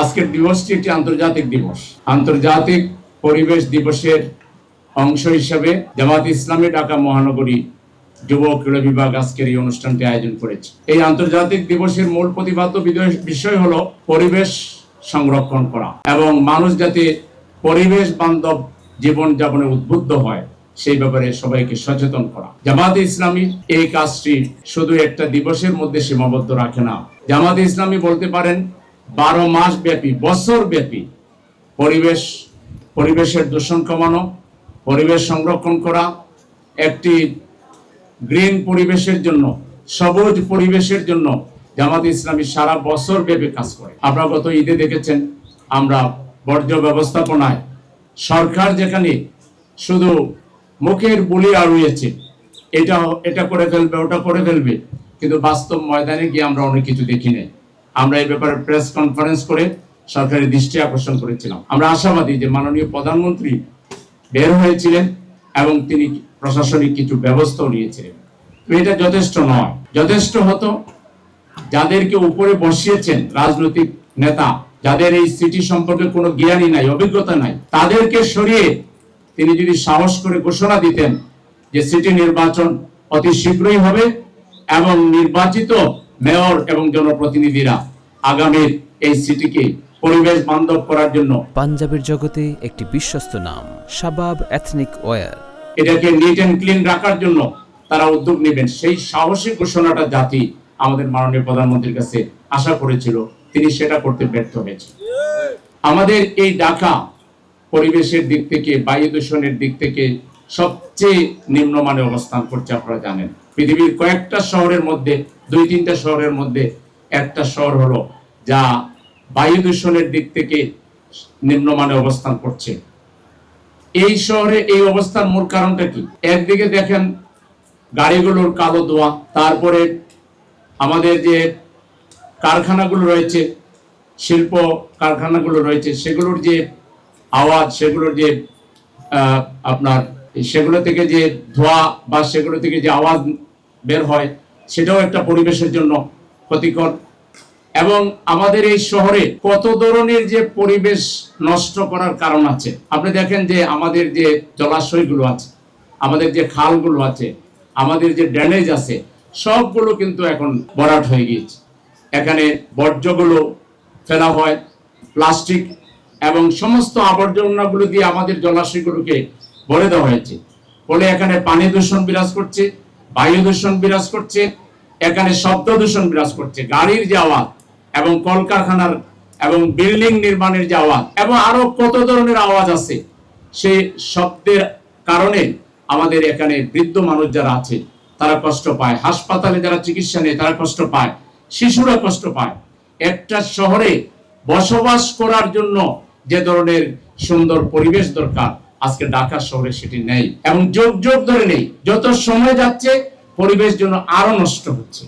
আজকের দিবসটি একটি আন্তর্জাতিক দিবস। আন্তর্জাতিক পরিবেশ দিবসের অংশ হিসেবে জামায়াতে ইসলামী ঢাকা মহানগরী যুব ক্রীড়া বিভাগ আজকের এই অনুষ্ঠানটি আয়োজন করেছে। এই আন্তর্জাতিক দিবসের মূল প্রতিপাদ্য বিষয় হলো পরিবেশ সংরক্ষণ করা এবং মানুষ যাতে পরিবেশ বান্ধব জীবন যাপনে উদ্বুদ্ধ হয় সেই ব্যাপারে সবাইকে সচেতন করা। জামায়াতে ইসলামী এই কাজটি শুধু একটা দিবসের মধ্যে সীমাবদ্ধ রাখে না। জামায়াতে ইসলামী বলতে পারেন 12 মাস ব্যাপী, বছর ব্যাপী পরিবেশের দূষণ কমানো, পরিবেশ সংরক্ষণ করা, একটি গ্রিন পরিবেশের জন্য, সবুজ পরিবেশের জন্য জামায়াতে ইসলামী সারা বছর ব্যাপী কাজ করে। আপনারা গত ঈদে দেখেছেন আমরা বর্জ্য ব্যবস্থাপনায় সরকার যেখানে শুধু মুখের বুলি আড়িয়েছে, এটা করে ফেলবে, ওটা করে ফেলবে, কিন্তু বাস্তব ময়দানে গিয়ে আমরা অনেক কিছু দেখি নাই। আমরা এই ব্যাপারে প্রেস কনফারেন্স করে সরকারের দৃষ্টি আকর্ষণ করেছিলাম। আমরা আশাবাদী যে মাননীয় প্রধানমন্ত্রী বের হয়েছিলেন এবং তিনি প্রশাসনিক কিছু ব্যবস্থাও নিয়েছিলেন। এটা যথেষ্ট নয়। যথেষ্ট হতো যাদেরকে উপরে বসিয়েছেন রাজনৈতিক নেতা, যাদের এই সিটি সম্পর্কে কোনো জ্ঞানই নাই, অভিজ্ঞতা নাই, তাদেরকে সরিয়ে তিনি যদি সাহস করে ঘোষণা দিতেন যে সিটি নির্বাচন অতি শীঘ্রই হবে এবং নির্বাচিত মেয়র এবং জনপ্রতিনিধিরা আগামী এই সিটিকে পরিবেশ বান্ধব করার জন্য পাঞ্জাবের জগতে একটি বিশ্বস্ত নাম শাবাব এথনিক ওয়্যার, এটাকে নিট এন্ড ক্লিন রাখার জন্য তারা উদ্যোগ নেবেন, সেই সাহসী ঘোষণাটা জাতি আমাদের মাননীয় প্রধানমন্ত্রীর কাছে আশা করেছিল। তিনি সেটা করতে ব্যর্থ হয়েছেন। আমাদের এই ঢাকা পরিবেশের দিক থেকে, বায়ু দূষণের দিক থেকে সবচেয়ে নিম্নমানে অবস্থান করছে। আপনারা জানেন পৃথিবীর কয়েকটা শহরের মধ্যে, 2-3টা শহরের মধ্যে একটা শহর হলো যা বায়ু দূষণের দিক থেকে নিম্নমানে অবস্থান করছে। এই শহরে এই অবস্থার মূল কারণটা কি? একদিকে দেখেন গাড়িগুলোর কালো ধোঁয়া, তারপরে আমাদের যে কারখানাগুলো রয়েছে, শিল্প কারখানাগুলো রয়েছে, সেগুলোর যে আওয়াজ, সেগুলোর যে সেগুলো থেকে যে ধোঁয়া বা সেগুলো থেকে যে আওয়াজ বের হয়, সেটাও একটা পরিবেশের জন্য ক্ষতিকর। এবং আমাদের এই শহরে কত ধরনের যে পরিবেশ নষ্ট করার কারণ আছে। আপনি দেখেন যে আমাদের যে জলাশয়গুলো আছে, আমাদের যে খালগুলো আছে, আমাদের যে ড্রেনেজ আছে, সবগুলো কিন্তু এখন ভরাট হয়ে গিয়েছে। এখানে বর্জ্যগুলো ফেলা হয়, প্লাস্টিক এবং সমস্ত আবর্জনাগুলো দিয়ে আমাদের জলাশয়গুলোকে ভরে দেওয়া হয়েছে। ফলে এখানে পানি দূষণ বিরাজ করছে, বায়ু দূষণ বিরাজ করছে, এখানে শব্দ দূষণ বিরাজ করছে, গাড়ির যে আওয়াজ এবং কলকারখানার এবং বিল্ডিং নির্মাণের যে আওয়াজ এবং আরো কত ধরনের আওয়াজ আছে। সেই শব্দের কারণে আমাদের এখানে বৃদ্ধ মানুষ যারা আছে তারা কষ্ট পায়, হাসপাতালে যারা চিকিৎসা নেয় তারা কষ্ট পায়, শিশুরা কষ্ট পায়। একটা শহরে বসবাস করার জন্য যে ধরনের সুন্দর পরিবেশ দরকার, আজকে ঢাকা শহরে সেটি নেই এবং যুগ যুগ ধরে নেই। যত সময় যাচ্ছে পরিবেশ যেন আরো নষ্ট হচ্ছে।